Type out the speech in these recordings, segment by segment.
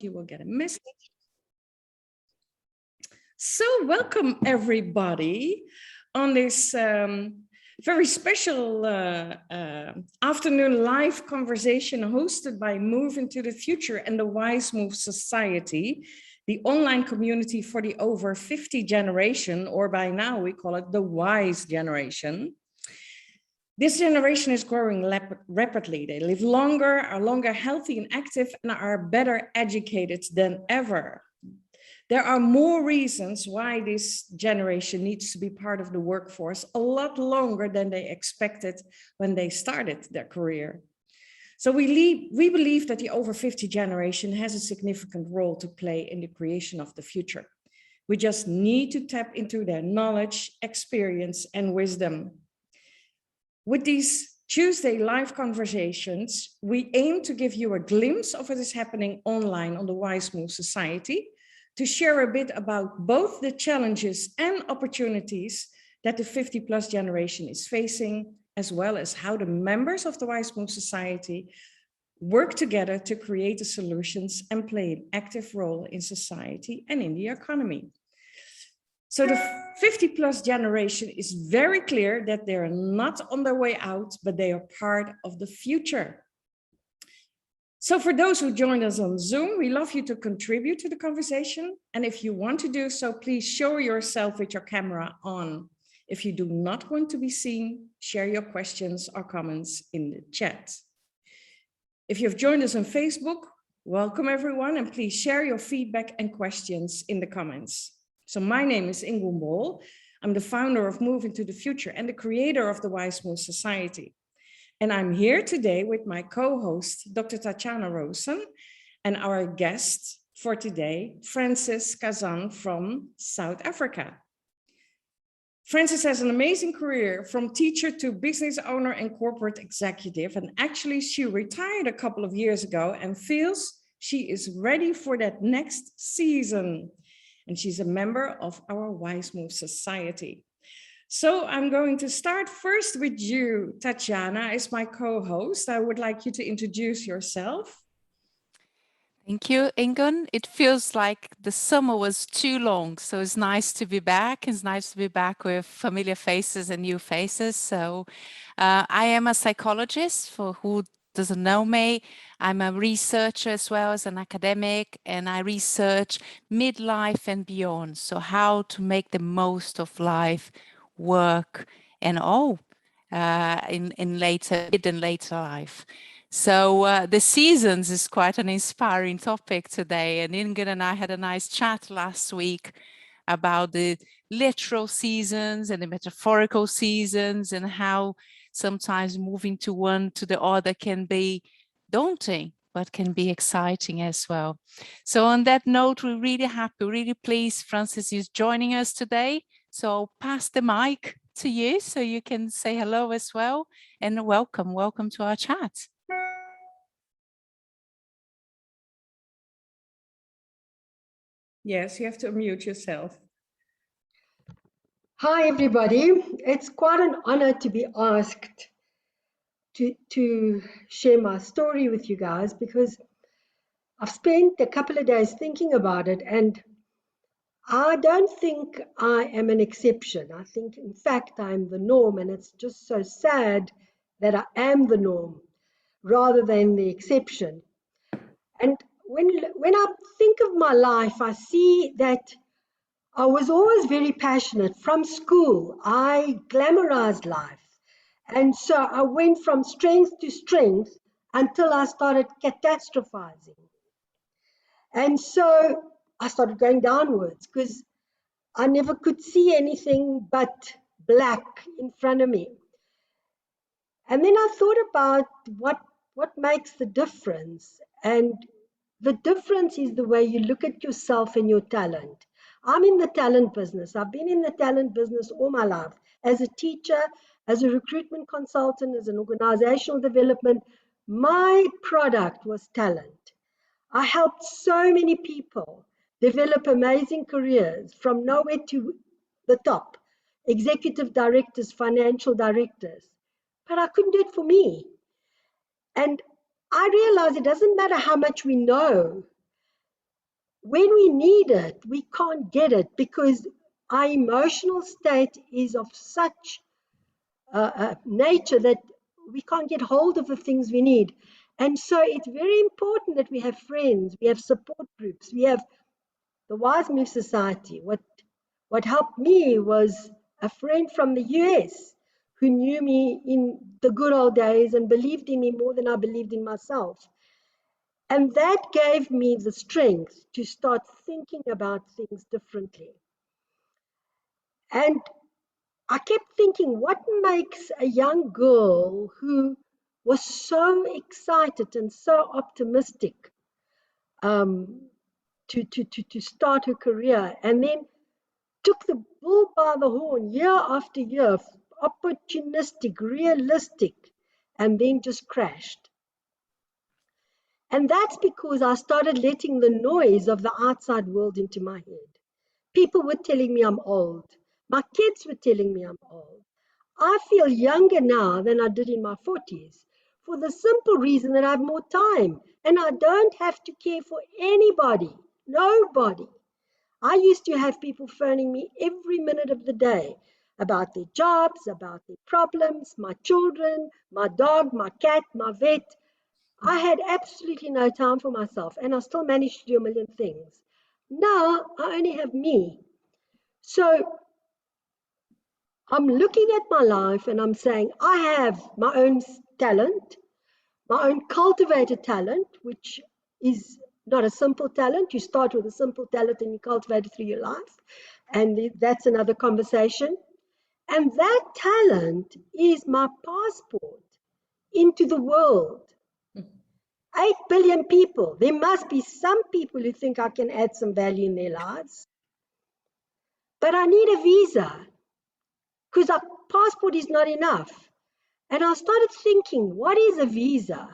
you will get a message. So welcome everybody on this very special afternoon live conversation hosted by Move into the Future and the Wize Move Society, the online community for the over 50 generation, or by now we call it the Wize generation. This generation is growing rapidly. They live longer, are longer healthy and active, and are better educated than ever. There are more reasons why this generation needs to be part of the workforce a lot longer than they expected when they started their career. So we believe that the over 50 generation has a significant role to play in the creation of the future. We just need to tap into their knowledge, experience, and wisdom. With these Tuesday live conversations, we aim to give you a glimpse of what is happening online on the Wize Move Society, to share a bit about both the challenges and opportunities that the 50+ generation is facing, as well as how the members of the Wize Move Society work together to create the solutions and play an active role in society and in the economy. So the 50+ generation is very clear that they are not on their way out, but they are part of the future. So for those who joined us on Zoom, we love you to contribute to the conversation. And if you want to do so, please show yourself with your camera on. If you do not want to be seen, share your questions or comments in the chat. If you've joined us on Facebook, welcome everyone, and please share your feedback and questions in the comments. So my name is Ingun. I'm the founder of Move into the Future and the creator of the Wize Move Society. And I'm here today with my co-host, Dr. Tatiana Rowson, and our guest for today, E Kazan from South Africa. Frances has an amazing career from teacher to business owner and corporate executive. And actually she retired a couple of years ago and feels she is ready for that next season. And she's a member of our Wize Move Society. So I'm going to start first with you, Tatiana, as my co-host. I would like you to introduce yourself. Thank you, Ingun. It feels like the summer was too long, so it's nice to be back. It's nice to be back with familiar faces and new faces. So I am a psychologist, for who doesn't know me. I'm a researcher as well as an academic, and I research midlife and beyond. So how to make the most of life, work, and in later life. So the seasons is quite an inspiring topic today, and Ingun and I had a nice chat last week about the literal seasons and the metaphorical seasons, and how sometimes moving to one to the other can be daunting, but can be exciting as well. So on that note, we're really happy, really pleased Frances is joining us today. So I'll pass the mic to you so you can say hello as well, and welcome to our chat. Yes, you have to unmute yourself. Hi, everybody. It's quite an honor to be asked to share my story with you guys, because I've spent a couple of days thinking about it, and I don't think I am an exception. I think, in fact, I'm the norm, and it's just so sad that I am the norm rather than the exception. And when I think of my life, I see that I was always very passionate. From school, I glamorized life. And so I went from strength to strength until I started catastrophizing. And so I started going downwards because I never could see anything but black in front of me. And then I thought about what makes the difference. And the difference is the way you look at yourself and your talent. I'm in the talent business. I've been in the talent business all my life, as a teacher, as a recruitment consultant, as an organizational development. My product was talent. I helped so many people develop amazing careers from nowhere to the top, executive directors, financial directors, but I couldn't do it for me. And I realized it doesn't matter how much we know. when we need it, we can't get it because our emotional state is of such nature that we can't get hold of the things we need. And so it's very important that we have friends, we have support groups, we have the Wize Move Society. What helped me was a friend from the US who knew me in the good old days and believed in me more than I believed in myself. And that gave me the strength to start thinking about things differently. And I kept thinking, what makes a young girl who was so excited and so optimistic to start her career and then took the bull by the horn year after year, opportunistic, realistic, and then just crashed. And that's because I started letting the noise of the outside world into my head. People were telling me I'm old. My kids were telling me I'm old. I feel younger now than I did in my 40s for the simple reason that I have more time and I don't have to care for anybody, nobody. I used to have people phoning me every minute of the day about their jobs, about their problems, my children, my dog, my cat, my vet. I had absolutely no time for myself and I still managed to do a million things. Now I only have me. So I'm looking at my life and I'm saying, I have my own talent, my own cultivated talent, which is not a simple talent. You start with a simple talent and you cultivate it through your life. And that's another conversation. And that talent is my passport into the world. 8 billion people. There must be some people who think I can add some value in their lives. But I need a visa because a passport is not enough. And I started thinking, what is a visa?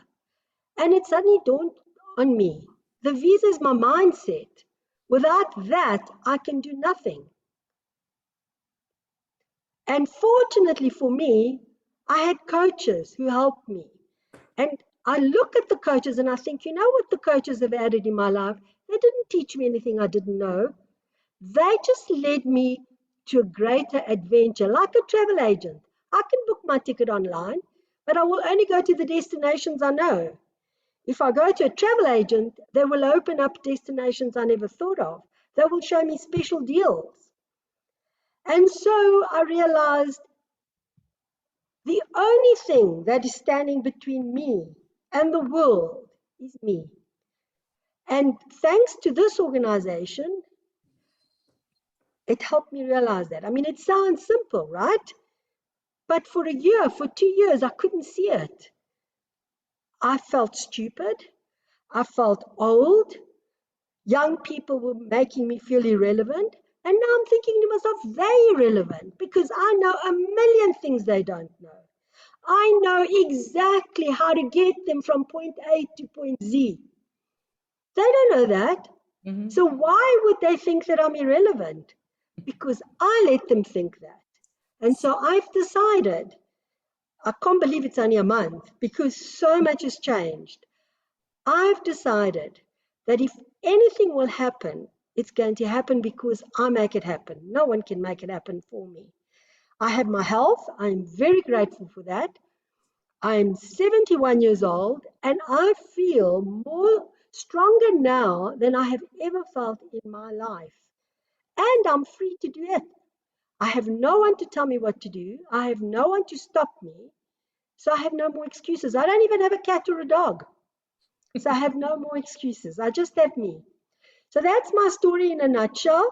And it suddenly dawned on me. The visa is my mindset. Without that, I can do nothing. And fortunately for me, I had coaches who helped me. And I look at the coaches and I think, you know what the coaches have added in my life? They didn't teach me anything I didn't know. They just led me to a greater adventure, like a travel agent. I can book my ticket online, but I will only go to the destinations I know. If I go to a travel agent, they will open up destinations I never thought of. They will show me special deals. And so I realized the only thing that is standing between me and the world is me. And thanks to this organization, it helped me realize that. I mean, it sounds simple, right? But for a year, for 2 years, I couldn't see it. I felt stupid. I felt old. Young people were making me feel irrelevant. And now I'm thinking to myself, they're irrelevant because I know a million things they don't know. I know exactly how to get them from point A to point Z. They don't know that. Mm-hmm. So why would they think that I'm irrelevant? Because I let them think that. And so I've decided, I can't believe it's only a month because so much has changed. I've decided that if anything will happen, it's going to happen because I make it happen. No one can make it happen for me. I have my health. I'm very grateful for that. I'm 71 years old and I feel more stronger now than I have ever felt in my life. And I'm free to do it. I have no one to tell me what to do. I have no one to stop me. So I have no more excuses. I don't even have a cat or a dog. So I have no more excuses. I just have me. So that's my story in a nutshell.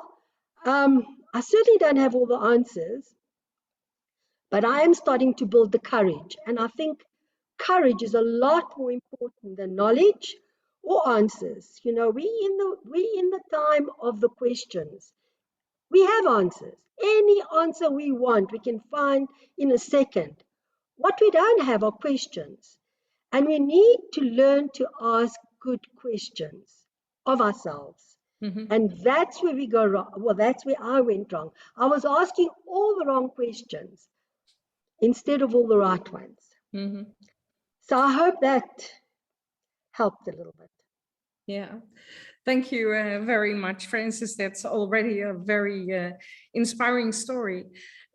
I certainly don't have all the answers, but I am starting to build the courage. And I think courage is a lot more important than knowledge or answers. You know, we in the time of the questions. We have answers. Any answer we want, we can find in a second. What we don't have are questions. And we need to learn to ask good questions of ourselves. Mm-hmm. And that's where we go wrong. Well, that's where I went wrong. I was asking all the wrong questions instead of all the right ones. Mm-hmm. So I hope that helped a little bit. Yeah. Thank you very much, Francis. That's already a very inspiring story.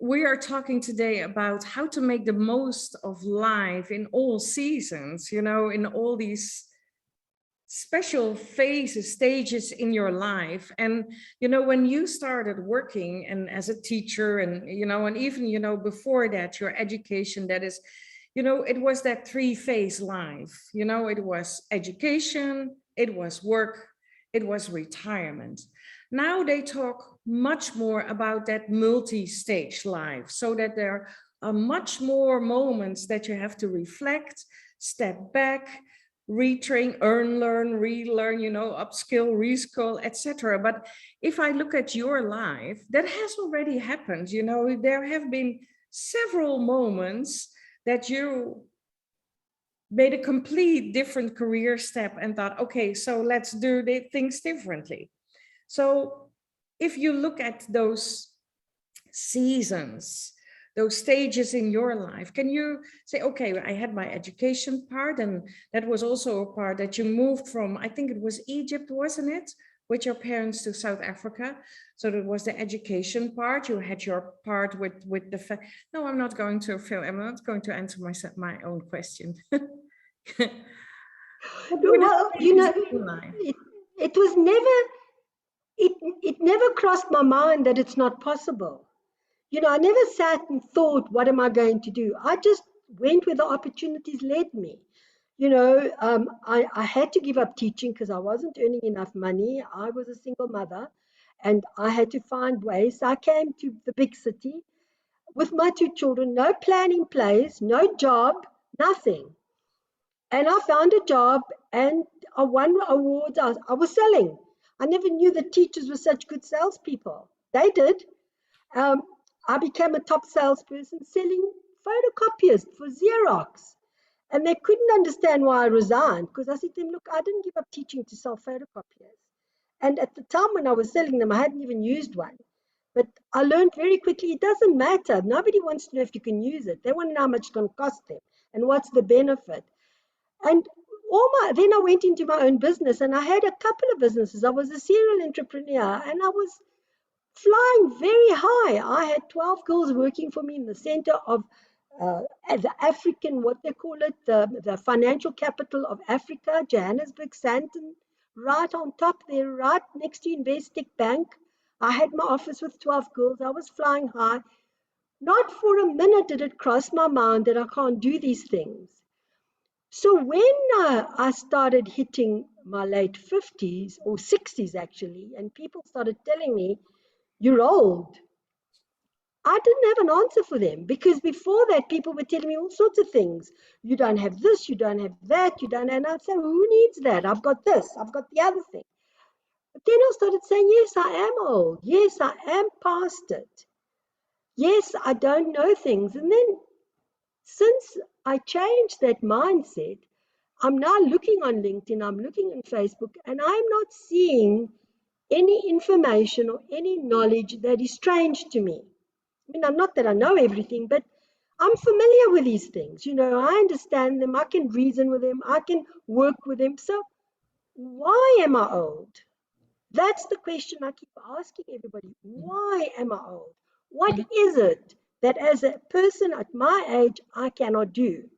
We are talking today about how to make the most of life in all seasons, you know, in all these special phases, stages in your life. And, you know, when you started working and as a teacher and, you know, and even, you know, before that, your education, that is, you know, it was that 3-phase life, you know, it was education, it was work, it was retirement. Now they talk much more about that multi-stage life, so that there are much more moments that you have to reflect, step back, retrain, earn, learn, relearn, you know, upskill, reskill, etc. But if I look at your life, that has already happened. You know, there have been several moments that you made a complete different career step and thought, okay, so let's do the things differently. So if you look at those seasons, those stages in your life, can you say, okay, I had my education part, and that was also a part that you moved from, I think it was Egypt, wasn't it, with your parents to South Africa? So that was the education part. You had your part with the no, I'm not going to film. I'm not going to answer my own question. Well, you know, it was never, it never crossed my mind that it's not possible. You know, I never sat and thought, what am I going to do? I just went where the opportunities led me. You know, I had to give up teaching because I wasn't earning enough money. I was a single mother and I had to find ways. So I came to the big city with my 2 children, no plan in place, no job, nothing. And I found a job and I won awards. I was selling. I never knew that teachers were such good salespeople. They did. Um, I became a top salesperson selling photocopiers for Xerox. And they couldn't understand why I resigned because I said to them, look, I didn't give up teaching to sell photocopiers. And at the time when I was selling them, I hadn't even used one. But I learned very quickly, it doesn't matter. Nobody wants to know if you can use it. They want to know how much it's going to cost them and what's the benefit. And then I went into my own business and I had a couple of businesses. I was a serial entrepreneur and I was flying very high. I had 12 girls working for me in the center of the African, what they call it, the financial capital of Africa, Johannesburg, Sandton, right on top there, right next to Investec Bank. I had my office with 12 girls. I was flying high. Not for a minute did it cross my mind that I can't do these things. So when I started hitting my late 50s or 60s actually, and people started telling me, you're old, I didn't have an answer for them because before that, people were telling me all sorts of things. You don't have this, you don't have that, you don't. And I'd say, who needs that? I've got this, I've got the other thing. But then I started saying, yes, I am old. Yes, I am past it. Yes, I don't know things. And then since I changed that mindset, I'm now looking on LinkedIn, I'm looking on Facebook, and I'm not seeing any information or any knowledge that is strange to me. I mean, I'm not that I know everything, but I'm familiar with these things. You know, I understand them, I can reason with them, I can work with them. So why am I old? That's the question I keep asking everybody. Why am I old? What is it that as a person at my age, I cannot do?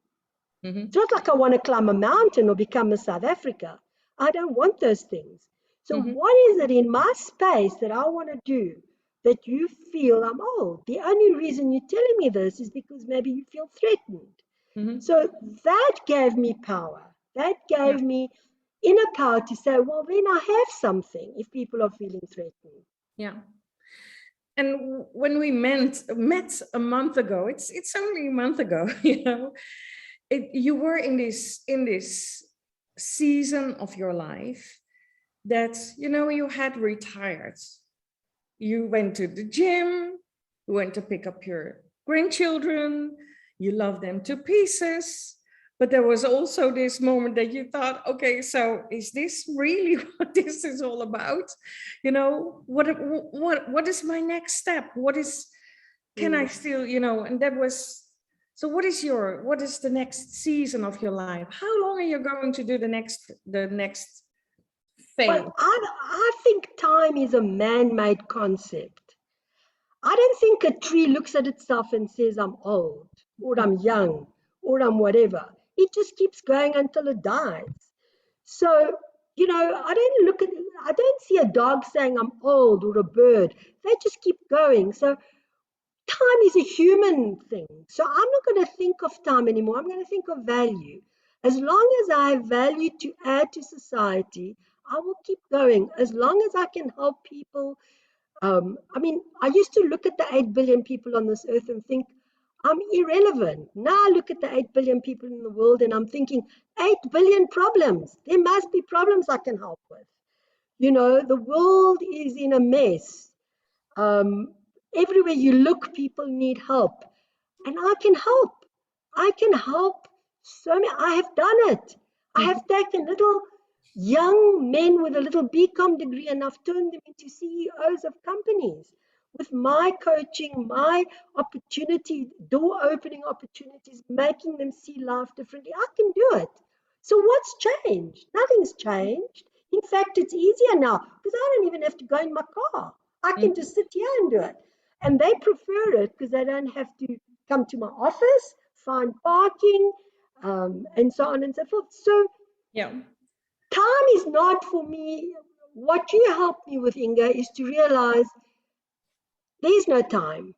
It's not like I want to climb a mountain or become a South Africa. I don't want those things. So what is it in my space that I want to do that you feel I'm old? The only reason you're telling me this is because maybe you feel threatened. So that gave me power. That gave me inner power to say, well, then I have something if people are feeling threatened. Yeah. And when we met a month ago, it's only a month ago, you know, you were in this season of your life that, you know, you had retired. You went to the gym, you went to pick up your grandchildren, you love them to pieces. But there was also this moment that you thought, okay, so is this really what this is all about? You know, what is my next step? Can I still, you know, and that was, so what is the next season of your life? How long are you going to do the next fame. Well, I think time is a man-made concept. I don't think a tree looks at itself and says, I'm old, or I'm young, or I'm whatever. It just keeps going until it dies. So, you know, I don't see a dog saying I'm old or a bird. They just keep going. So time is a human thing. So I'm not going to think of time anymore. I'm going to think of value. As long as I have value to add to society, I will keep going. As long as I can help people. I mean, I used to look at the 8 billion people on this earth and think, I'm irrelevant. Now I look at the 8 billion people in the world and I'm thinking, 8 billion problems. There must be problems I can help with. You know, the world is in a mess. Um, Everywhere you look, people need help. And I can help. I can help so many. I have done it. I have taken little young men with a little BCom degree and I've turned them into CEOs of companies. With my coaching, my opportunity, door opening opportunities, making them see life differently, I can do it. So what's changed? Nothing's changed. In fact, it's easier now because I don't even have to go in my car. I can just sit here and do it. And they prefer it because they don't have to come to my office, find parking, and so on and so forth. So Yeah. time is not for me. What you helped me with, Inga, is to realize there's no time.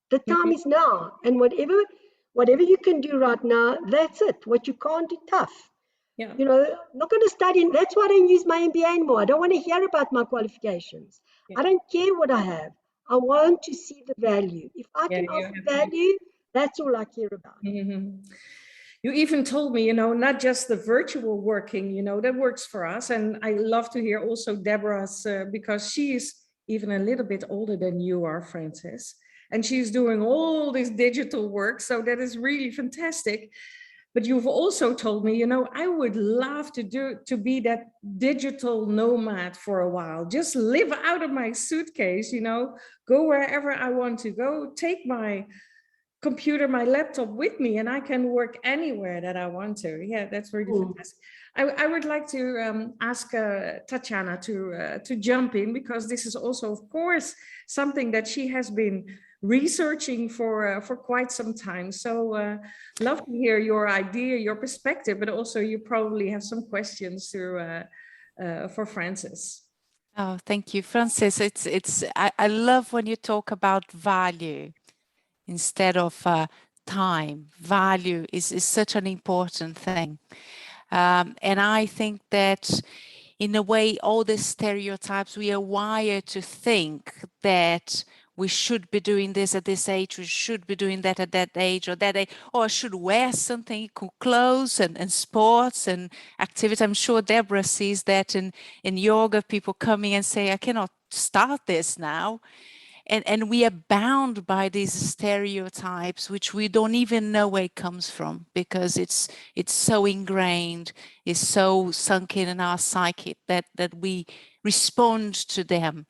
The time is now. And whatever you can do right now, that's it. What you can't do, tough. Yeah. You know, I'm not going to study. That's why I don't use my MBA anymore. I don't want to hear about my qualifications. Yeah. I don't care what I have. I want to see the value. If I Yeah, can you offer have to. value, that's all I care about. You even told me, not just the virtual working, that works for us. And I love to hear also Deborah's, because she's even a little bit older than you are, Frances. And she's doing all this digital work. So that is really fantastic. But you've also told me, I would love to be that digital nomad for a while. Just live out of my suitcase, go wherever I want to go, take my computer, my laptop with me, and I can work anywhere that I want to. Yeah, that's really fantastic. I would like to ask Tatiana to jump in, because this is also, of course, something that she has been researching for quite some time. So love to hear your idea, your perspective, but also you probably have some questions for Frances. Oh, thank you, Frances. I love when you talk about value instead of time. Value is such an important thing. And I think that in a way, all the stereotypes, we are wired to think that we should be doing this at this age, we should be doing that at that age, or that age, or I should wear something, cool clothes and sports and activity. I'm sure Deborah sees that in yoga, people coming and say, I cannot start this now. And we are bound by these stereotypes, which we don't even know where it comes from, because it's so ingrained, it's so sunk in our psyche that we respond to them.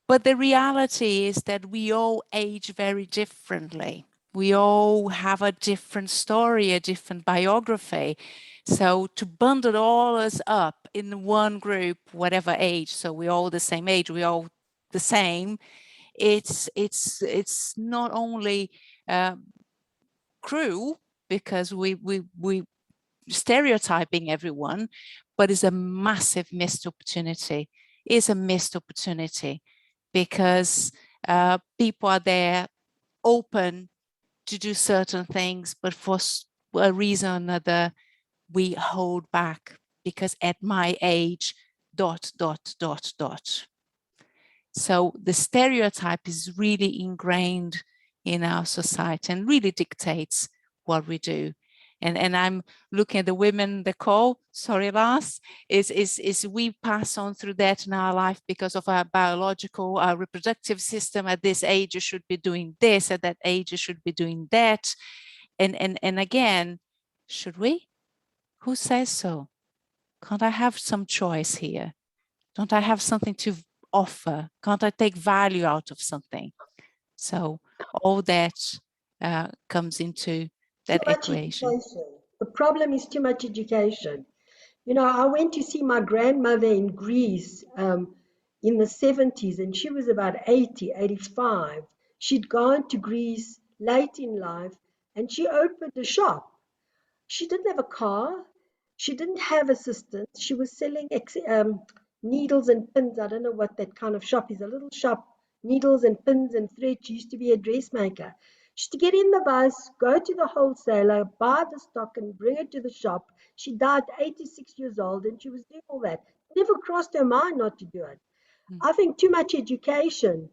But the reality is that we all age very differently. We all have a different story, a different biography. So to bundle all us up in one group, whatever age, so we're all the same age, we're all the same, it's not only cruel, because we stereotyping everyone, but it's a massive missed opportunity. It's a missed opportunity, because people are there open to do certain things, but for a reason or another, we hold back, because at my age, ... So the stereotype is really ingrained in our society and really dictates what we do. And I'm looking at the women, the call, sorry, Lars, is we pass on through that in our life because of our biological, our reproductive system. At this age, you should be doing this. At that age, you should be doing that. And again, should we? Who says so? Can't I have some choice here? Don't I have something to offer? Can't I take value out of something? So all that comes into that Too much equation. education. The problem is too much education. You know, I went to see my grandmother in Greece in the 70s, and she was about 80, 85. She'd gone to Greece late in life, and she opened a shop. She didn't have a car. She didn't have assistants. She was selling needles and pins. I don't know what that kind of shop is. A little shop, needles and pins and thread. She used to be a dressmaker. She used to get in the bus, go to the wholesaler, buy the stock and bring it to the shop. She died 86 years old and she was doing all that. Never crossed her mind not to do it. I think too much education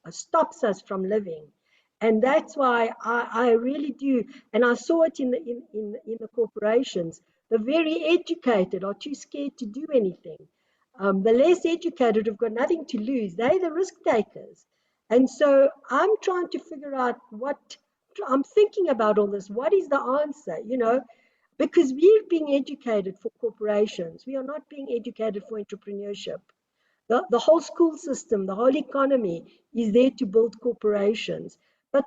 stops us from living. And that's why I really do. And I saw it in the corporations. The very educated are too scared to do anything. The less educated have got nothing to lose. They're the risk takers. And so I'm trying to figure out I'm thinking about all this. What is the answer? You know, because we're being educated for corporations. We are not being educated for entrepreneurship. The whole school system, the whole economy is there to build corporations. But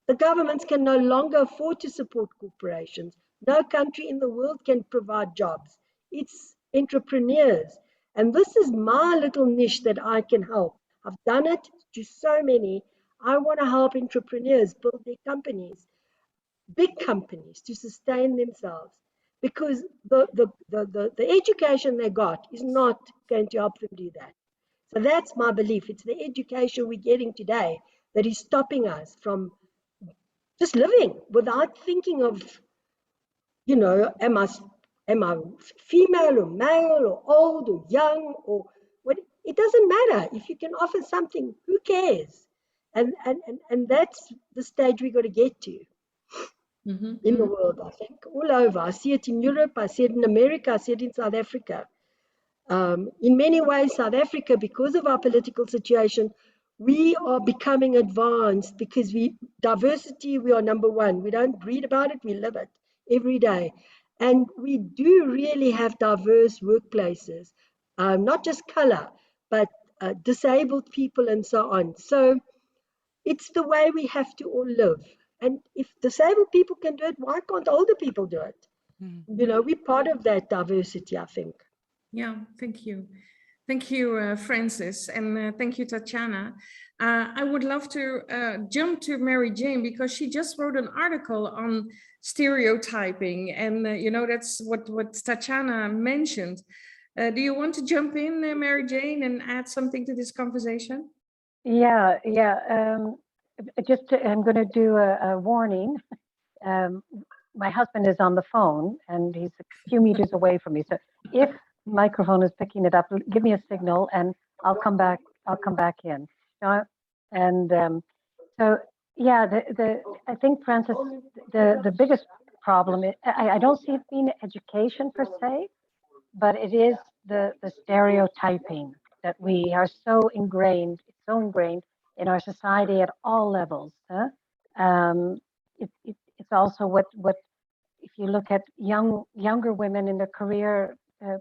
the governments can no longer afford to support corporations. No country in the world can provide jobs. It's entrepreneurs. And this is my little niche that I can help. I've done it to so many. I want to help entrepreneurs build their companies, big companies, to sustain themselves, because the education they got is not going to help them do that. So that's my belief. It's the education we're getting today that is stopping us from just living without thinking of, you know, am I female or male or old or young or what? It doesn't matter. If you can offer something, who cares? And that's the stage we got to get to. In the world, I think, all over. I see it in Europe, I see it in America, I see it in South Africa. In many ways, South Africa, because of our political situation, we are becoming advanced because diversity, we are number one. We don't read about it, we live it every day. And we do really have diverse workplaces, not just color, but disabled people and so on. So it's the way we have to all live. And if disabled people can do it, why can't older people do it? You know, we're part of that diversity, I think. Yeah, thank you. Thank you, Francis, and thank you, Tatiana. I would love to jump to Mary Jane because she just wrote an article on stereotyping, and you know, that's what Tatiana mentioned. Do you want to jump in, Mary Jane, and add something to this conversation? Yeah. I'm going to do a warning. My husband is on the phone and he's a few meters away from me. So if microphone is picking it up, give me a signal and I'll come back in. So yeah, I think, Francis, the biggest problem, I don't see it being education per se, but it is the stereotyping that we are so ingrained. It's so ingrained in our society at all levels. It's also what if you look at younger women in their career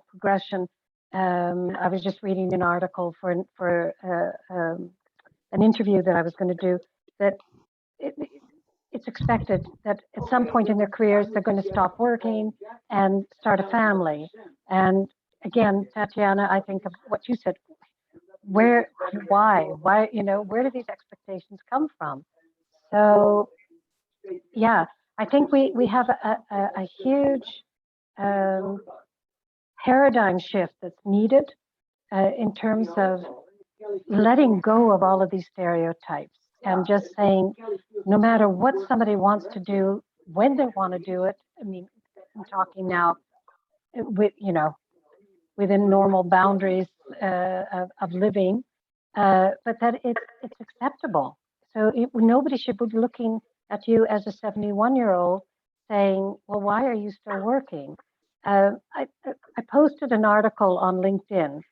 progression. I was just reading an article for an interview that I was going to do, that it's expected that at some point in their careers they're going to stop working and start a family. And again, Tatiana, I think of what you said. Why, you know, where do these expectations come from? So yeah, I think we have a huge paradigm shift that's needed in terms of letting go of all of these stereotypes and just saying, no matter what somebody wants to do, when they want to do it. I mean, I'm talking now with, you know, within normal boundaries of living, but that it's acceptable. So nobody should be looking at you as a 71-year-old saying, well, why are you still working? I posted an article on LinkedIn,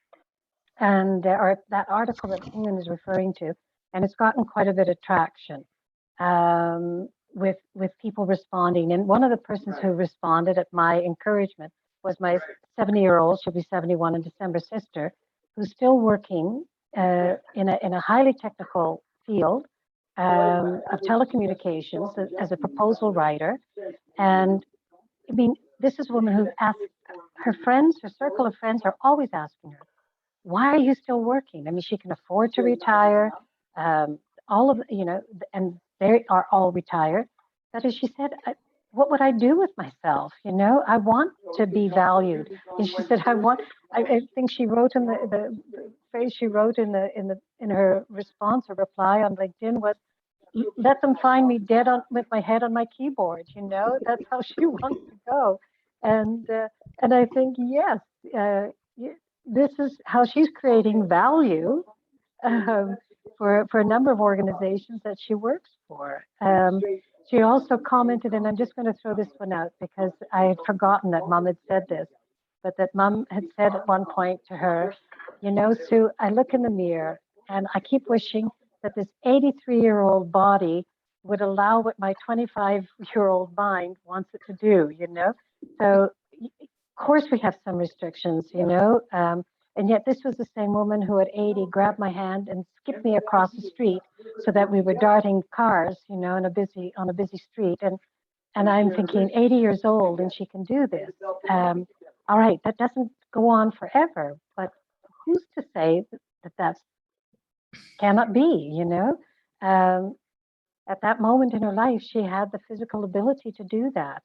and or that article that Ingun is referring to, and it's gotten quite a bit of traction with people responding. And one of the persons who responded at my encouragement was my 70-year-old, she'll be 71 in December, sister, who's still working in a highly technical field of telecommunications as a proposal writer. And I mean, this is a woman who asked her friends, her circle of friends are always asking her, why are you still working? I mean, she can afford to retire. All of, and they are all retired. But as she said, what would I do with myself? I want to be valued. And she said, I think she wrote in the phrase she wrote in her response or reply on LinkedIn was, let them find me dead with my head on my keyboard. That's how she wants to go. And I think, yes, this is how she's creating value for a number of organizations that she works for. She also commented, and I'm just going to throw this one out because I had forgotten that Mom had said this, but that Mom had said at one point to her, Sue, I look in the mirror and I keep wishing that this 83-year-old body would allow what my 25-year-old mind wants it to do, So, of course, we have some restrictions, and yet this was the same woman who at 80 grabbed my hand and skipped me across the street so that we were darting cars, on a busy street. And I'm thinking 80 years old and she can do this. All right, that doesn't go on forever, but who's to say that cannot be, at that moment in her life, she had the physical ability to do that.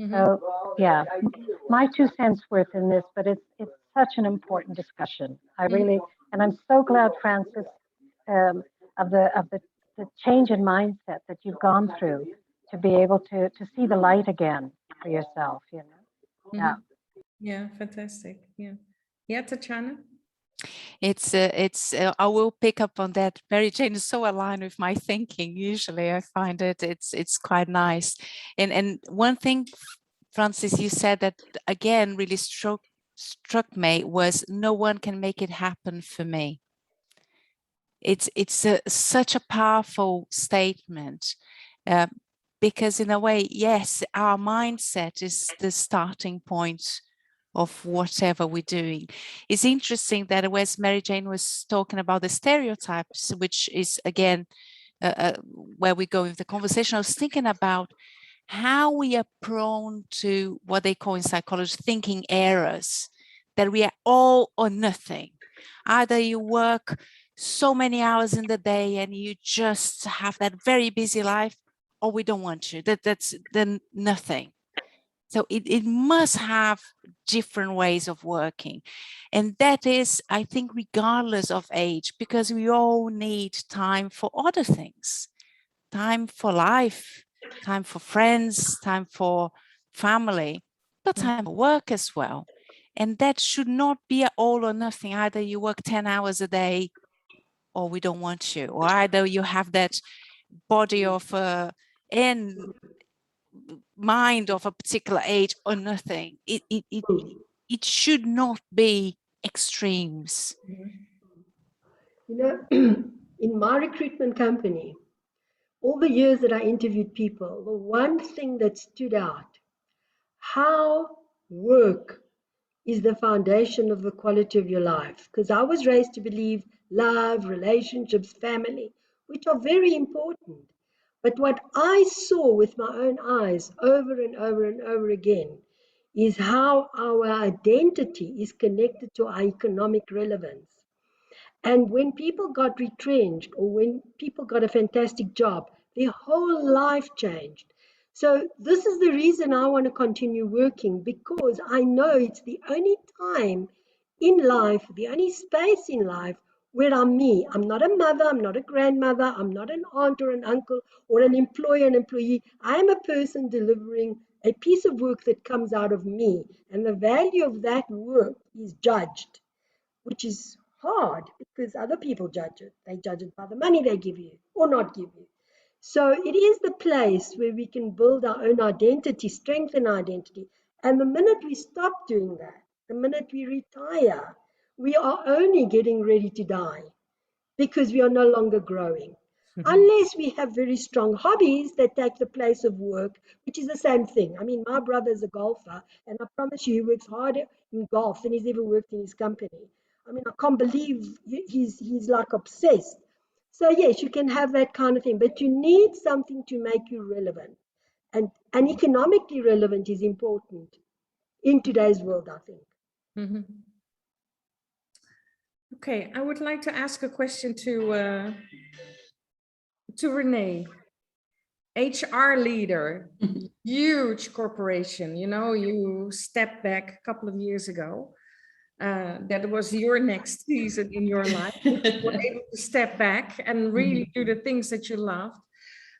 So yeah, my 2 cents worth in this, but it's such an important discussion. I really, and I'm so glad, Francis, of the change in mindset that you've gone through to be able to see the light again for yourself. Yeah. Yeah, fantastic. Yeah, Tatiana. I will pick up on that. Mary Jane is so aligned with my thinking. Usually I find it's quite nice. And one thing, Francis, you said that again really struck me was no one can make it happen for me. It's such a powerful statement because in a way, yes, our mindset is the starting point of whatever we're doing. It's interesting that as Mary Jane was talking about the stereotypes, which is again where we go with the conversation, I was thinking about how we are prone to what they call in psychology thinking errors, that we are all or nothing. Either you work so many hours in the day and you just have that very busy life, or we don't want you. That's then nothing. So it must have different ways of working. And that is, I think, regardless of age, because we all need time for other things, time for life, time for friends, time for family, but time for work as well. And that should not be all or nothing. Either you work 10 hours a day or we don't want you, or either you have that body of and mind of a particular age or nothing. It should not be extremes. In my recruitment company, all the years that I interviewed people, the one thing that stood out, how work is the foundation of the quality of your life. Because I was raised to believe love, relationships, family, which are very important. But what I saw with my own eyes over and over and over again is how our identity is connected to our economic relevance. And when people got retrenched or when people got a fantastic job, their whole life changed. So this is the reason I want to continue working, because I know it's the only time in life, the only space in life where I'm me. I'm not a mother, I'm not a grandmother, I'm not an aunt or an uncle or an employer, an employee. I am a person delivering a piece of work that comes out of me. And the value of that work is judged, which is hard because other people judge it. They judge it by the money they give you or not give you. So it is the place where we can build our own identity, strengthen our identity. And the minute we stop doing that, the minute we retire, we are only getting ready to die because we are no longer growing. Unless we have very strong hobbies that take the place of work, which is the same thing. I mean, my brother's a golfer, and I promise you, he works harder in golf than he's ever worked in his company. I mean, I can't believe he's like obsessed. So yes, you can have that kind of thing, but you need something to make you relevant. And economically relevant is important. in today's world, I think. Mhm. Okay, I would like to ask a question to Renee. HR leader, huge corporation, you know, you stepped back a couple of years ago. That was your next season in your life. You were able to step back and really do the things that you loved.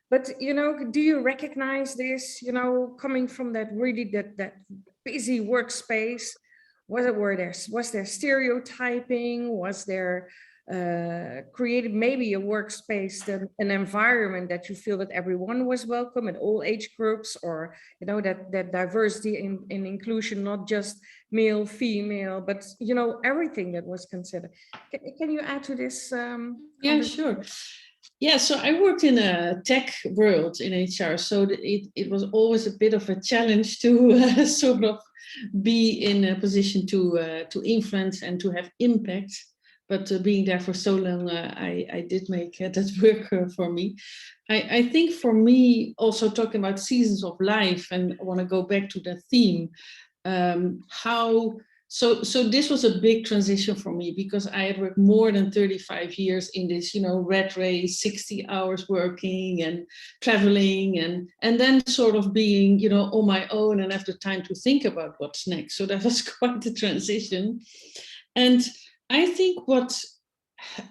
But, you know, do you recognize this, you know, coming from that really that busy workspace? Was there stereotyping? Was there created maybe a workspace, an environment that you feel that everyone was welcome in all age groups, or, you know, that diversity in inclusion, not just male, female, but, you know, everything that was considered. Can you add to this? Yeah, sure. Yeah, so I worked in a tech world in HR, so it was always a bit of a challenge to sort of be in a position to influence and to have impact. But being there for so long, I did make that work for me. I think for me, also talking about seasons of life, and I want to go back to that theme, so this was a big transition for me, because I had worked more than 35 years in this, you know, rat race, 60 hours working and traveling, and then sort of being, you know, on my own and have the time to think about what's next. So that was quite a transition. And I think what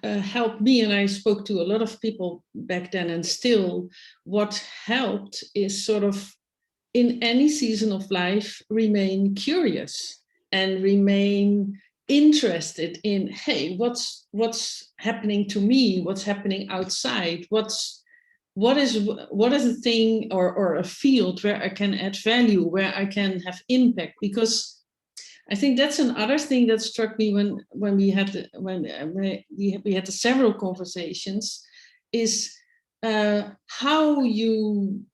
helped me, and I spoke to a lot of people back then, and still what helped is sort of, in any season of life, remain curious and remain interested in, hey, what's happening to me? What's happening outside? What is a thing or a field where I can add value, where I can have impact? Because I think that's another thing that struck me when we had the several conversations, is how you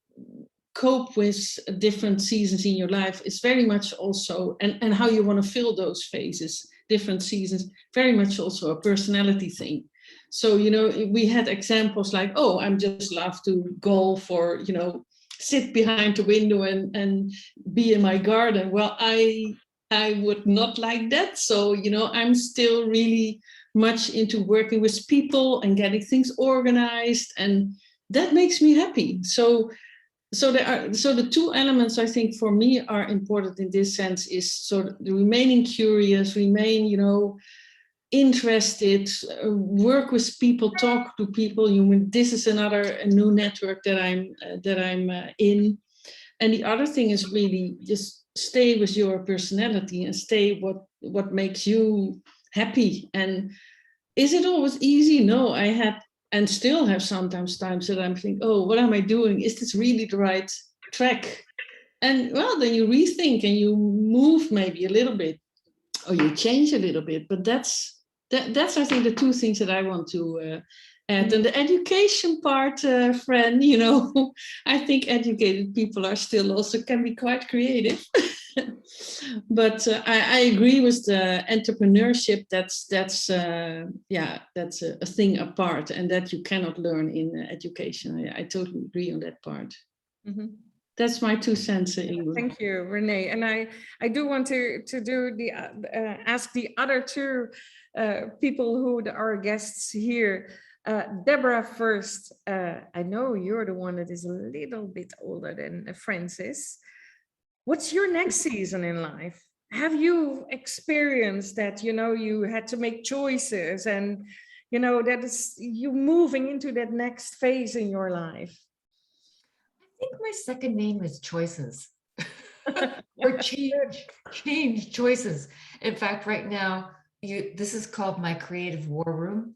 cope with different seasons in your life is very much also, and how you want to fill those phases, different seasons, very much also a personality thing. So, you know, we had examples like, oh, I'm just love to golf, or, you know, sit behind the window and be in my garden. Well, I would not like that. So, you know, I'm still really much into working with people and getting things organized, and that makes me happy. So the two elements, I think, for me are important in this sense, is sort of remaining curious, remain, you know, interested, work with people, talk to people. This is a new network that I'm in. And the other thing is really just stay with your personality and stay what makes you happy. And is it always easy? No, I had and still have sometimes times that I'm thinking, oh, what am I doing? Is this really the right track? And well, then you rethink and you move maybe a little bit, or you change a little bit. But that's I think the two things that I want to add. And the education part, Fran, you know, I think educated people are still also can be quite creative. But I agree with the entrepreneurship. That's a thing apart, and that you cannot learn in education. I totally agree on that part. Mm-hmm. That's my 2 cents, Ingun. Thank you, Renee. And I do want to do the ask the other two people who are guests here. Deborah first. I know you're the one that is a little bit older than Francis. What's your next season in life? Have you experienced that, you know, you had to make choices, and, you know, that is you moving into that next phase in your life? I think my second name is choices. Or change choices. In fact, right now, this is called my creative war room.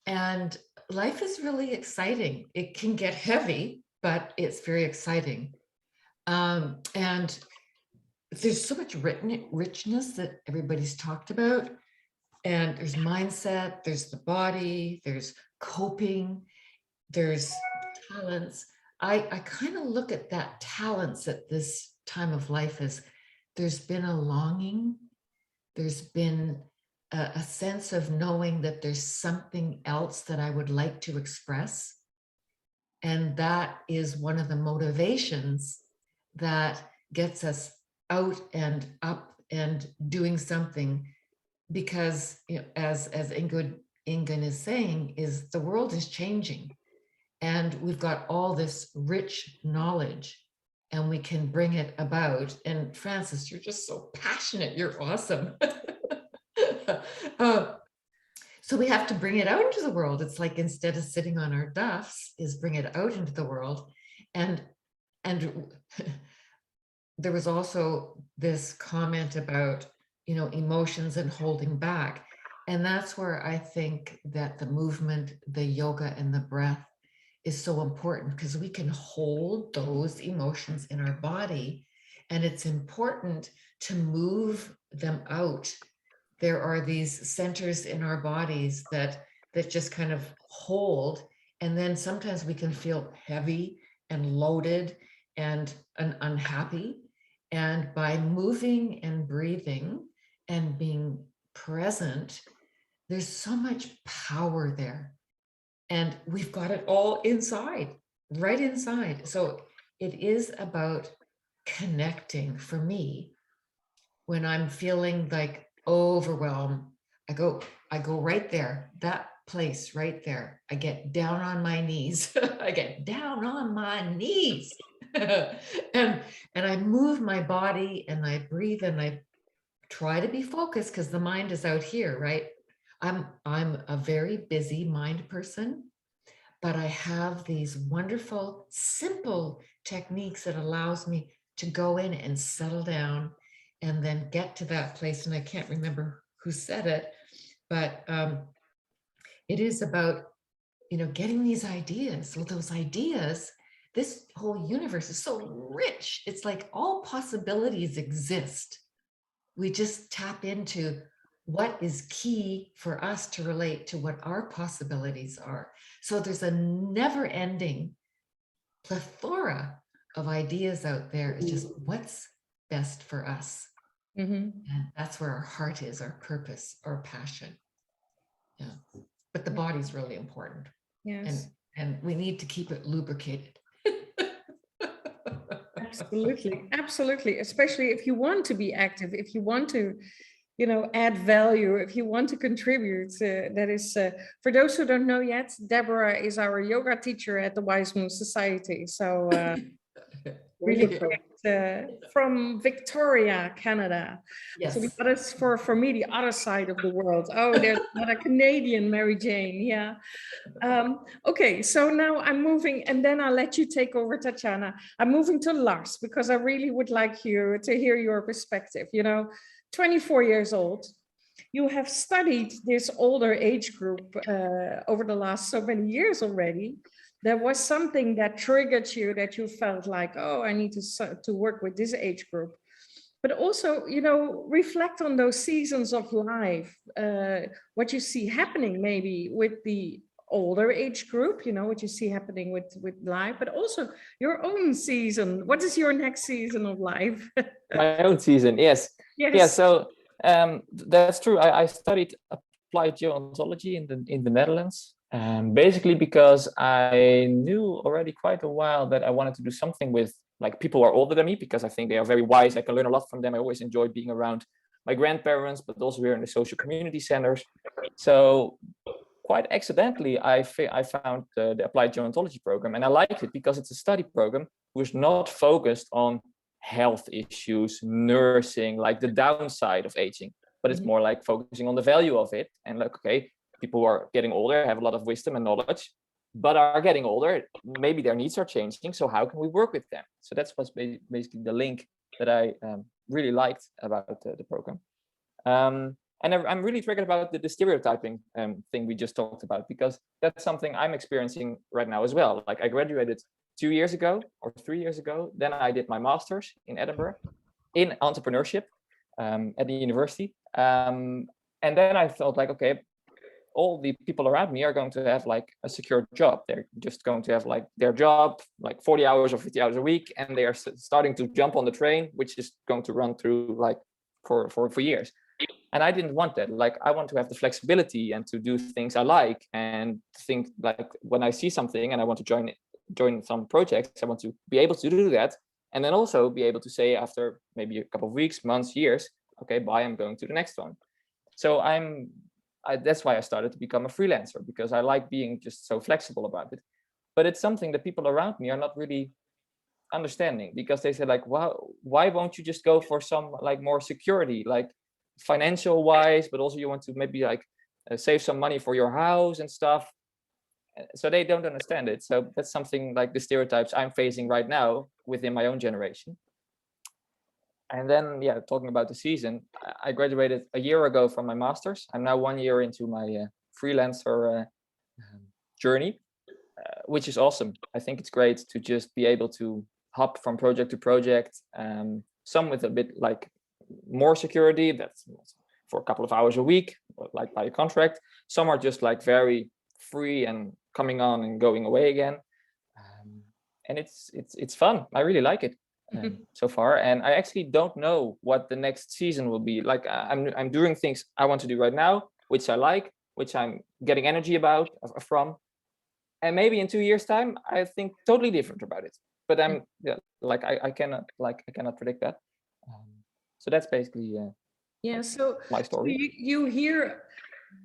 And life is really exciting. It can get heavy, but it's very exciting. And there's so much richness that everybody's talked about. And there's mindset, there's the body, there's coping, there's talents. I kind of look at that talents at this time of life as there's been a longing, there's been a sense of knowing that there's something else that I would like to express. And that is one of the motivations that gets us out and up and doing something, because as Ingun is saying, is the world is changing, and we've got all this rich knowledge, and we can bring it about. And Francis, you're just so passionate. You're awesome. So we have to bring it out into the world. It's like, instead of sitting on our duffs, is bring it out into the world. And there was also this comment about, emotions and holding back. And that's where I think that the movement, the yoga and the breath is so important, because we can hold those emotions in our body, and it's important to move them out. There are these centers in our bodies that just kind of hold, and then sometimes we can feel heavy and loaded and unhappy. And by moving and breathing and being present, there's so much power there. And we've got it all inside, right inside. So it is about connecting. For me, when I'm feeling like overwhelmed, I go right there, that place right there. I get down on my knees. I get down on my knees. and I move my body, and I breathe, and I try to be focused, because the mind is out here, right? I'm a very busy mind person, but I have these wonderful, simple techniques that allows me to go in and settle down, and then get to that place. And I can't remember who said it, but it is about, getting these ideas. So those ideas, this whole universe is so rich. It's like all possibilities exist. We just tap into what is key for us to relate to what our possibilities are. So there's a never-ending plethora of ideas out there. It's just what's best for us. And that's where our heart is, our purpose, our passion. Yeah. But the body's really important. Yes. And we need to keep it lubricated. Absolutely. Absolutely. Especially if you want to be active, if you want to, add value, if you want to contribute. That is, for those who don't know yet, Deborah is our yoga teacher at the Wize Move Society. So really great. From Victoria, Canada. Yes. So the others, for me, the other side of the world. Oh, there's another Canadian, Mary Jane. Yeah. Okay, so now I'm moving, and then I'll let you take over, Tatiana. I'm moving to Lars, because I really would like you to hear your perspective. 24 years old. You have studied this older age group over the last so many years already. There was something that triggered you, that you felt like, oh, I need to work with this age group. But also, reflect on those seasons of life, what you see happening maybe with the older age group, what you see happening with life, but also your own season. What is your next season of life? My own season, yes. Yes. Yeah, so that's true. I studied applied gerontology in the Netherlands, basically because I knew already quite a while that I wanted to do something with like people who are older than me, because I think they are very wise. I can learn a lot from them. I always enjoyed being around my grandparents, but also here in the social community centers. So quite accidentally, I found the applied gerontology program, and I liked it because it's a study program which is not focused on health issues, nursing, like the downside of aging, but it's more like focusing on the value of it. And like, okay, people who are getting older have a lot of wisdom and knowledge, but are getting older, maybe their needs are changing. So how can we work with them? So that's what's basically the link that I really liked about the program. And I'm really triggered about the stereotyping thing we just talked about, because that's something I'm experiencing right now as well. Like I graduated 2 years ago or 3 years ago. Then I did my master's in Edinburgh in entrepreneurship at the university. And then I thought like, okay, all the people around me are going to have like a secure job. They're just going to have like their job, like 40 hours or 50 hours a week. And they are starting to jump on the train, which is going to run through like for years. And I didn't want that. Like I want to have the flexibility and to do things I like, and think like when I see something and I want to join some projects, I want to be able to do that And then also be able to say after maybe a couple of weeks, months, years, okay, bye, I'm going to the next one. So that's why I started to become a freelancer, because I like being just so flexible about it. But it's something that people around me are not really understanding, because they say like, wow, why won't you just go for some like more security, like financial wise, but also you want to maybe like save some money for your house and stuff. So they don't understand it. So that's something like the stereotypes I'm facing right now within my own generation. And then, yeah, talking about the season, I graduated a year ago from my master's. I'm now 1 year into my freelancer journey, which is awesome. I think it's great to just be able to hop from project to project, some with a bit like more security, that's for a couple of hours a week, like by a contract. Some are just like very free and coming on and going away again. And it's fun. I really like it so far. And I actually don't know what the next season will be. Like I'm doing things I want to do right now, which I like, which I'm getting energy from. And maybe in 2 years' time, I think totally different about it. But I cannot predict that. So that's basically So my story. You hear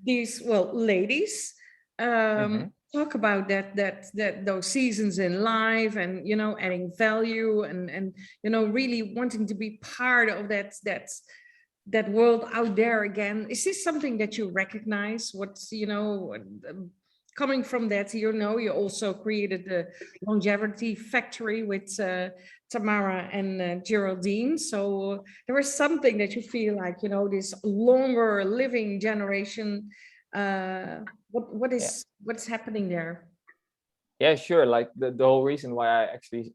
these ladies talk about that those seasons in life, and adding value, and really wanting to be part of that world out there again. Is this something that you recognize? What's coming from that? You also created the Longevity Factory with Tamara and Geraldine. So there is something that you feel like, this longer living generation. What's happening there? Yeah, sure. Like the whole reason why I actually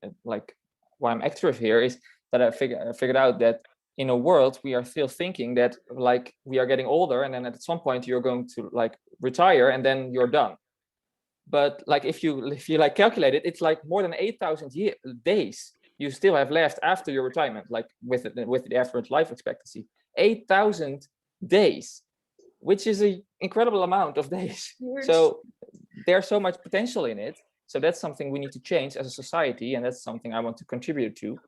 why I'm active here is that I figured out that in a world we are still thinking that like we are getting older, and then at some point you're going to like retire and then you're done. But like if you like calculate it, it's like more than 8,000 days you still have left after your retirement, like with the average life expectancy. 8,000 days, which is an incredible amount of days. So there's so much potential in it. So that's something we need to change as a society, and that's something I want to contribute to.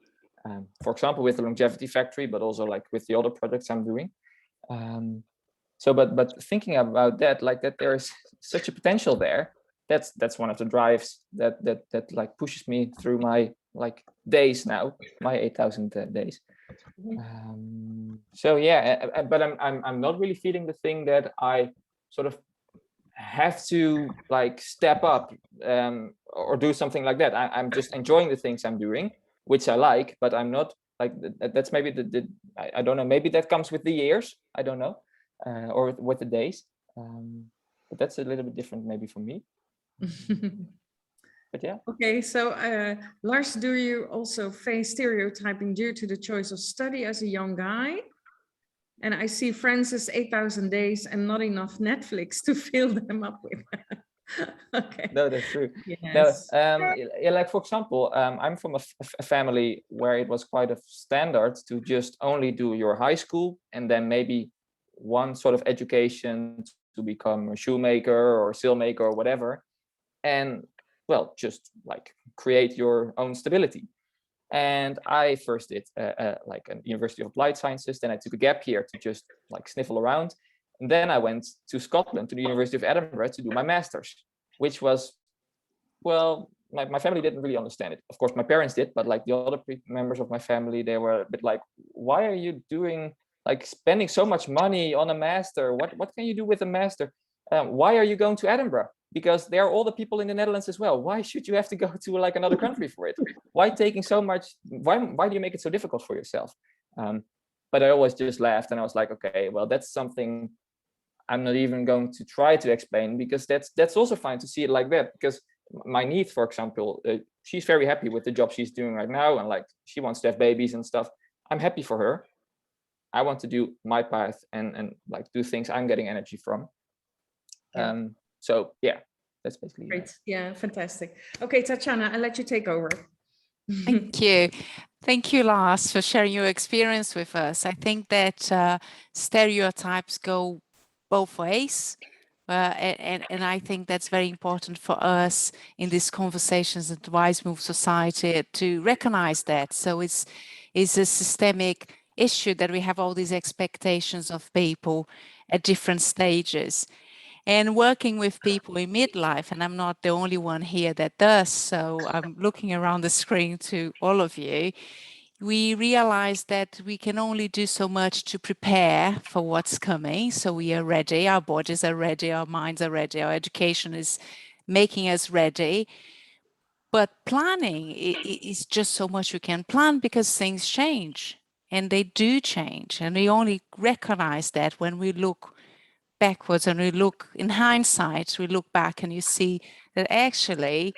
For example, with the Longevity Factory, but also like with the other projects I'm doing. But thinking about that, like that there is such a potential there. That's one of the drives that like pushes me through my like days now, my 8,000 days. So yeah, but I'm not really feeling the thing that I sort of have to like step up or do something like that. I'm just enjoying the things I'm doing, which I like, but I'm not like that's maybe I don't know, maybe that comes with the years, I don't know, or with the days, but that's a little bit different maybe for me. But yeah. Okay, so Lars, do you also face stereotyping due to the choice of study as a young guy? And I see Francis 8,000 days and not enough Netflix to fill them up with. Okay. No, that's true. Yes. No, like for example, I'm from a family where it was quite a standard to just only do your high school and then maybe one sort of education to become a shoemaker or sailmaker or whatever, and well, just like create your own stability. And I first did like a University of Applied Sciences, then I took a gap year to just like sniffle around. And then I went to Scotland, to the University of Edinburgh, to do my master's, which was, well, my family didn't really understand it. Of course, my parents did, but like the other members of my family, they were a bit like, why are you doing, like spending so much money on a master? What can you do with a master? Why are you going to Edinburgh? Because there are all the people in the Netherlands as well. Why should you have to go to like another country for it? Why taking so much? Why do you make it so difficult for yourself? But I always just laughed and I was like, okay, well, that's something I'm not even going to try to explain, because that's also fine to see it like that. Because my niece, for example, she's very happy with the job she's doing right now, and like she wants to have babies and stuff. I'm happy for her. I want to do my path and like do things I'm getting energy from. Yeah. So yeah, that's basically great. Yeah, fantastic. Okay, Tatiana, I'll let you take over. Thank you. Thank you, Lars, for sharing your experience with us. I think that stereotypes go both ways. And I think that's very important for us in these conversations at the Wize Move Society to recognize that. So it's a systemic issue that we have all these expectations of people at different stages. And working with people in midlife, and I'm not the only one here that does, so I'm looking around the screen to all of you, we realize that we can only do so much to prepare for what's coming. So we are ready, our bodies are ready, our minds are ready, our education is making us ready. But planning is just so much we can plan because things change, and they do change. And we only recognize that when we look backwards and we look in hindsight, we look back and you see that actually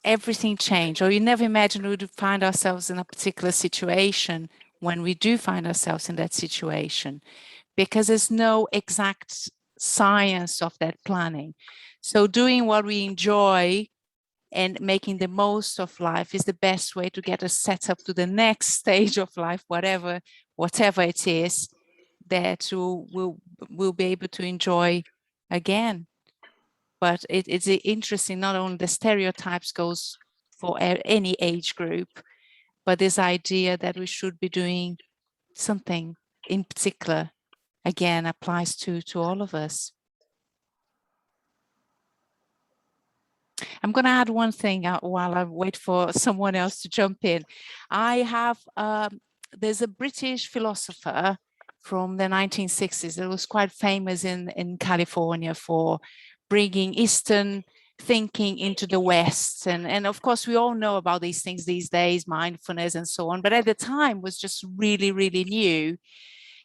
everything changed, or you never imagined we would find ourselves in a particular situation when we do find ourselves in that situation, because there's no exact science of that planning. So doing what we enjoy and making the most of life is the best way to get us set up to the next stage of life, whatever it is, that we'll be able to enjoy again. But it's interesting, not only the stereotypes goes for any age group, but this idea that we should be doing something in particular, again, applies to all of us. I'm going to add one thing while I wait for someone else to jump in. I have, there's a British philosopher from the 1960s that was quite famous in California for bringing Eastern thinking into the West. And of course, we all know about these things these days, mindfulness and so on, but at the time was just really, really new.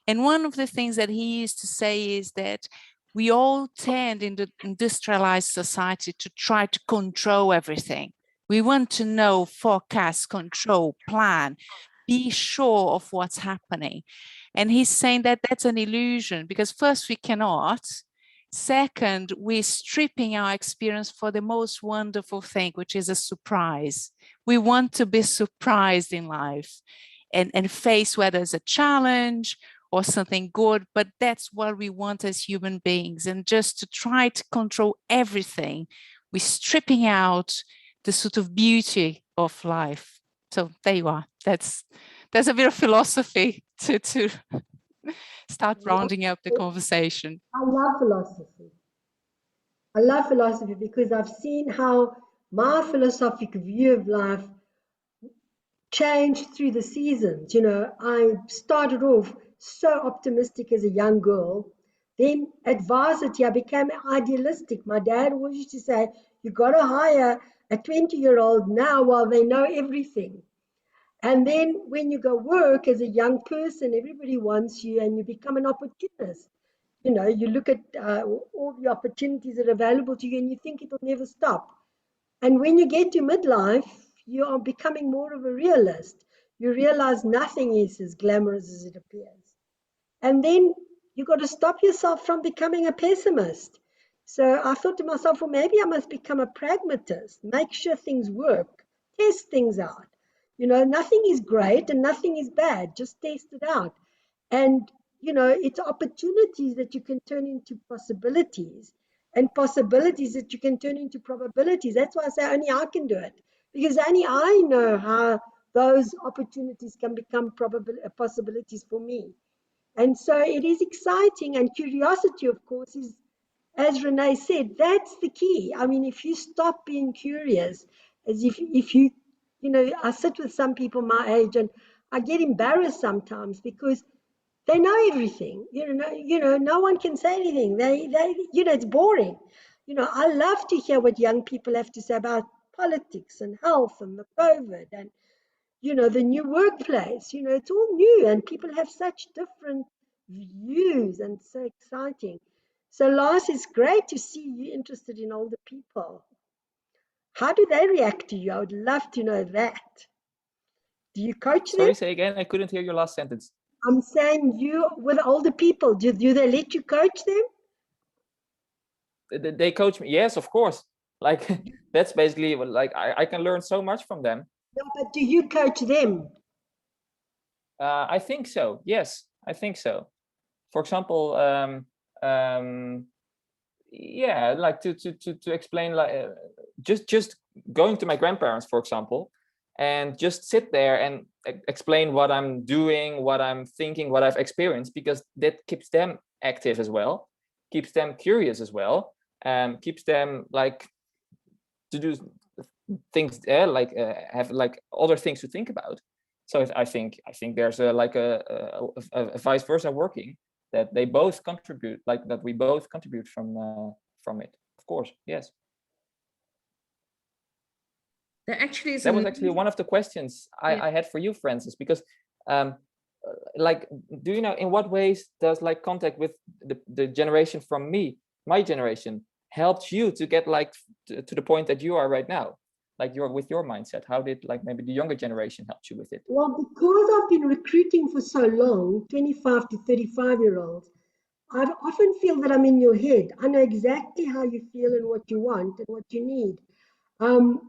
And one of the things that he used to say is that we all tend in the industrialized society to try to control everything. We want to know, forecast, control, plan, be sure of what's happening. And he's saying that that's an illusion because first, we cannot. Second, we're stripping our experience for the most wonderful thing, which is a surprise. We want to be surprised in life and face whether it's a challenge or something good, but that's what we want as human beings. And just to try to control everything, we're stripping out the sort of beauty of life. So there you are. That's a bit of philosophy to start rounding up the conversation. I love philosophy. I love philosophy because I've seen how my philosophic view of life changed through the seasons. You know, I started off so optimistic as a young girl. Then at varsity, I became idealistic. My dad always used to say, you got to hire a 20-year-old now while they know everything. And then when you go work as a young person, everybody wants you and you become an opportunist. You know, you look at all the opportunities that are available to you and you think it'll never stop. And when you get to midlife, you are becoming more of a realist. You realize nothing is as glamorous as it appears. And then you got to stop yourself from becoming a pessimist. So I thought to myself, well, maybe I must become a pragmatist, make sure things work, test things out. You know, nothing is great and nothing is bad, just test it out. And, you know, it's opportunities that you can turn into possibilities and possibilities that you can turn into probabilities. That's why I say only I can do it, because only I know how those opportunities can become possibilities for me. And so it is exciting, and curiosity, of course, is, as Renee said, that's the key. I mean, if you stop being curious, as if you know, I sit with some people my age and I get embarrassed sometimes because they know everything. You know, no one can say anything. They, you know, it's boring. You know, I love to hear what young people have to say about politics and health and the COVID and, you know, the new workplace. You know, it's all new and people have such different views and so exciting. So Lars, it's great to see you interested in older people. How do they react to you? I would love to know that. Do you coach them? Sorry, say again. I couldn't hear your last sentence. I'm saying you with older people, do they let you coach them? They coach me. Yes, of course. Like that's basically what, like I can learn so much from them. No, but do you coach them? I think so. Yes, I think so. For example, yeah, like to explain, like just going to my grandparents, for example, and just sit there and explain what I'm doing, what I'm thinking, what I've experienced, because that keeps them active as well, keeps them curious as well, and keeps them like to do things, have like other things to think about. So I think there's a vice versa working, that they both contribute, like that we both contribute from it. Of course, yes. There actually is That was actually one of the questions I had for you, Francis, because like, do you know in what ways does like contact with the generation from me, my generation, helped you to get like to the point that you are right now, like with your mindset? How did like maybe the younger generation help you with it? Well, because I've been recruiting for so long, 25 to 35-year-olds, I often feel that I'm in your head. I know exactly how you feel and what you want and what you need,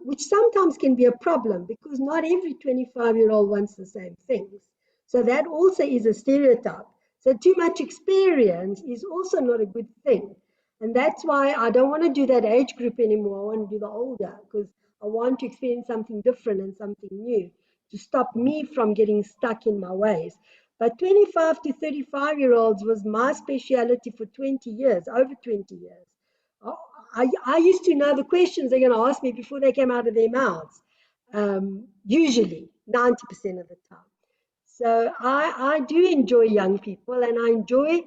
which sometimes can be a problem because not every 25-year-old wants the same things. So that also is a stereotype. So too much experience is also not a good thing. And that's why I don't want to do that age group anymore. I want to do the older, because I want to experience something different and something new to stop me from getting stuck in my ways. But 25 to 35-year-olds was my speciality for 20 years, over 20 years. I used to know the questions they're going to ask me before they came out of their mouths, usually 90% of the time. So I do enjoy young people, and I enjoy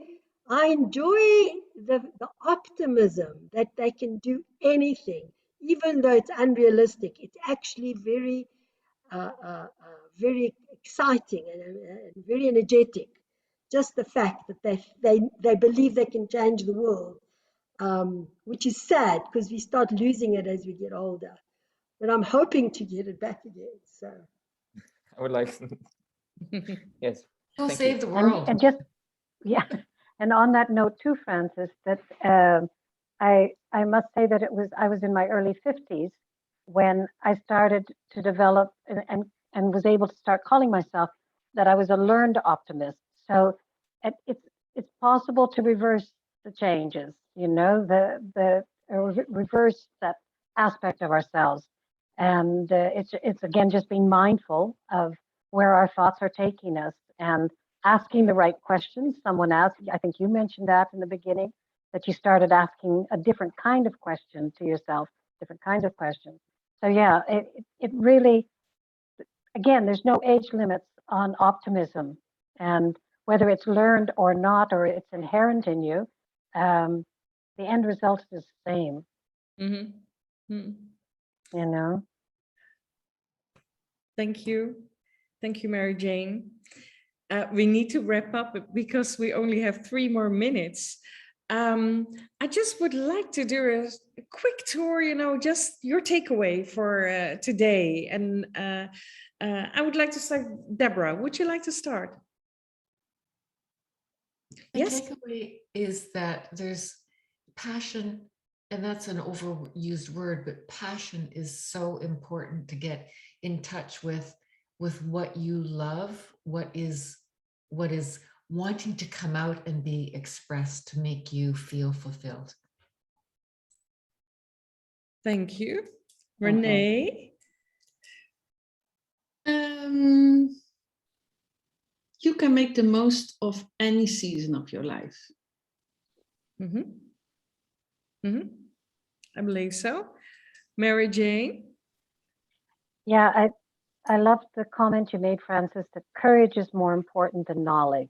the optimism that they can do anything, even though it's unrealistic. It's actually very very exciting and very energetic. Just the fact that they believe they can change the world, which is sad because we start losing it as we get older. But I'm hoping to get it back again. So I would like yes. We'll Thank save you. the world. And just, yeah. And on that note too, Francis, that I must say that I was in my early 50s when I started to develop and was able to start calling myself that I was a learned optimist. So it's possible to reverse the changes, you know, reverse that aspect of ourselves. And it's again just being mindful of where our thoughts are taking us and asking the right questions. Someone asked, I think you mentioned that in the beginning, that you started asking a different kind of question to yourself, different kinds of questions. So yeah, it really, again, there's no age limits on optimism, and whether it's learned or not, or it's inherent in you, the end result is the same. Mm-hmm. Mm. You know. Thank you, Mary Jane. We need to wrap up because we only have 3 more minutes. I just would like to do a quick tour, you know, just your takeaway for today. And I would like to start, Deborah, would you like to start? The takeaway is that there's passion, and that's an overused word, but passion is so important to get in touch with what you love, what is wanting to come out and be expressed to make you feel fulfilled. Thank you. Renee? You can make the most of any season of your life. Mm-hmm. Mm-hmm. I believe so. Mary Jane? Yeah, I love the comment you made, Francis, that courage is more important than knowledge.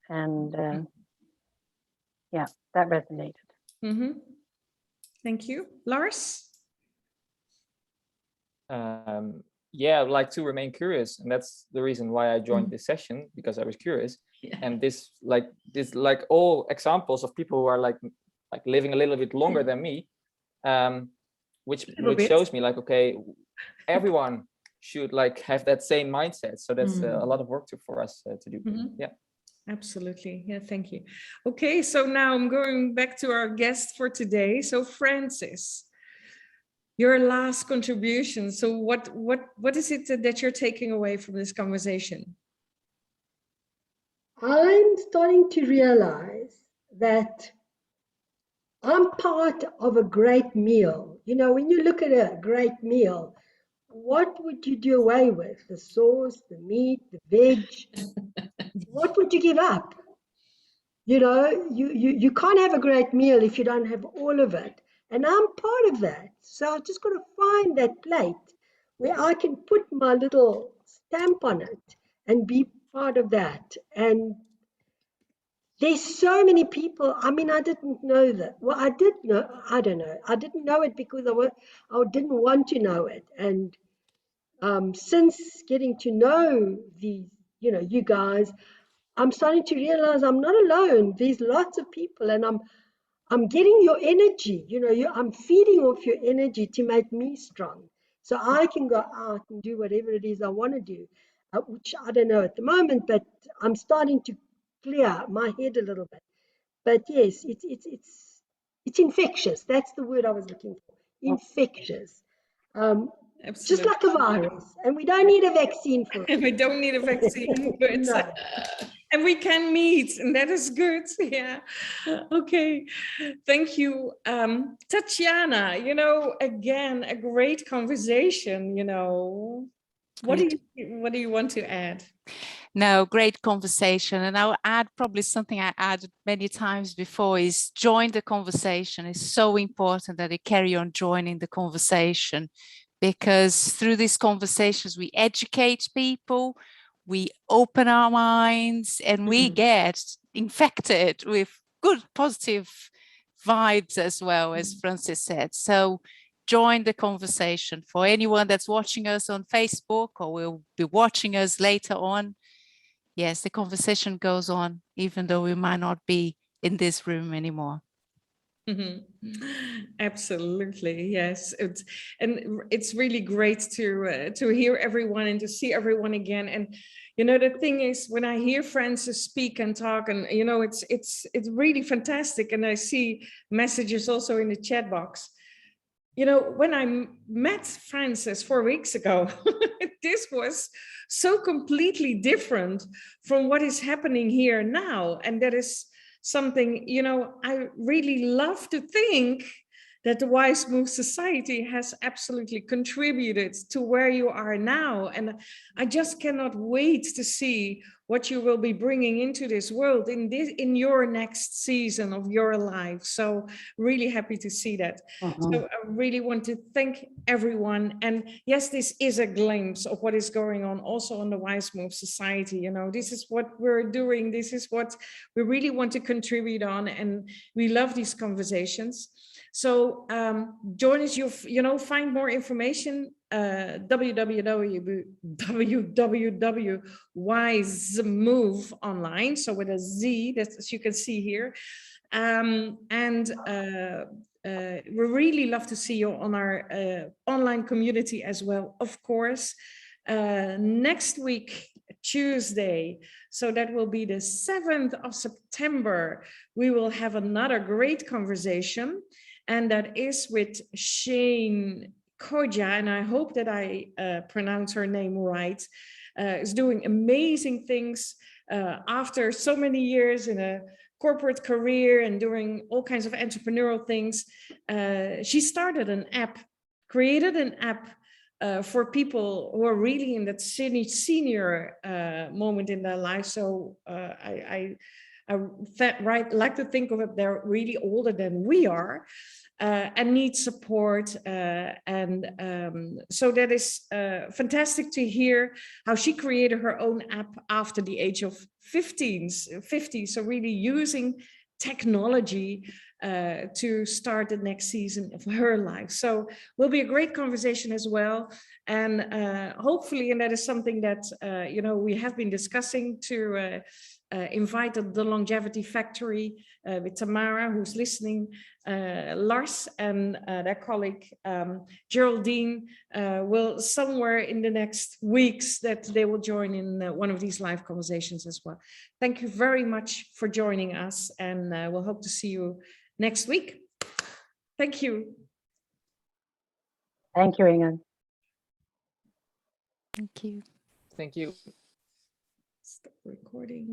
And yeah, that resonated. Mm-hmm. Thank you. Lars? Yeah, I'd like to remain curious, and that's the reason why I joined this session, because I was curious. Yeah. And this all examples of people who are like living a little bit longer than me, which shows me like, okay, everyone should like have that same mindset. So that's a lot of work for us to do. Mm-hmm. Yeah. Absolutely. Yeah, thank you. Okay, so now I'm going back to our guest for today. So Francis, your last contribution. So what is it that you're taking away from this conversation? I'm starting to realize that I'm part of a great meal. You know, when you look at a great meal, what would you do away with? The sauce, the meat, the veg? What would you give up? You know, you can't have a great meal if you don't have all of it. And I'm part of that. So I've just got to find that plate where I can put my little stamp on it and be part of that. And there's so many people. I mean, I didn't know that. Well, I did know. I don't know. I didn't know it because I didn't want to know it. And since getting to know these, you know, you guys, I'm starting to realize I'm not alone. There's lots of people, and I'm getting your energy. You know, I'm feeding off your energy to make me strong, so I can go out and do whatever it is I want to do, which I don't know at the moment, but I'm starting to clear my head a little bit. But yes, it's infectious. That's the word I was looking for. Infectious. Just Absolutely. like a virus, and we don't need a vaccine for it. And we don't need a vaccine, but No. and we can meet, and that is good. Yeah. Okay. Thank you, Tatiana. You know, again, a great conversation. You know, what do you want to add? No, great conversation. And I'll add probably something I added many times before is join the conversation. It's so important that you carry on joining the conversation, because through these conversations, we educate people, we open our minds, and we get infected with good, positive vibes as well, as Francis said. So join the conversation. For anyone that's watching us on Facebook or will be watching us later on, yes, the conversation goes on, even though we might not be in this room anymore. Absolutely, yes. It's really great to hear everyone and to see everyone again. And you know, the thing is, when I hear Francis speak and talk, and you know, it's really fantastic. And I see messages also in the chat box. You know, when I met Francis 4 weeks ago, this was so completely different from what is happening here now. And that is something, you know, I really love to think that the Wize Move Society has absolutely contributed to where you are now. And I just cannot wait to see what you will be bringing into this world in your next season of your life. So really happy to see that. So I really want to thank everyone. And yes, this is a glimpse of what is going on also on the Wize Move Society. You know, this is what we're doing. This is what we really want to contribute on. And we love these conversations. So join us, you know, find more information, www.wizemove online, so with a Z, that's, as you can see here. We really love to see you on our online community as well, of course. Next week, Tuesday, so that will be the 7th of September, we will have another great conversation. And that is with Shane Koja, and I hope that I pronounce her name right, is doing amazing things after so many years in a corporate career and doing all kinds of entrepreneurial things. She started an app, created an app for people who are really in that senior moment in their life. So I like to think of it, they're really older than we are and need support. So that is fantastic to hear how she created her own app after the age of 50. So really using technology to start the next season of her life. So will be a great conversation as well. And hopefully, and that is something that, you know, we have been discussing to invite the Longevity Factory with Tamara, who's listening, Lars and their colleague Geraldine will somewhere in the next weeks that they will join in one of these live conversations as well. Thank you very much for joining us, and we'll hope to see you next week. Thank you. Thank you, Ingun. Thank you. Thank you. Stop recording.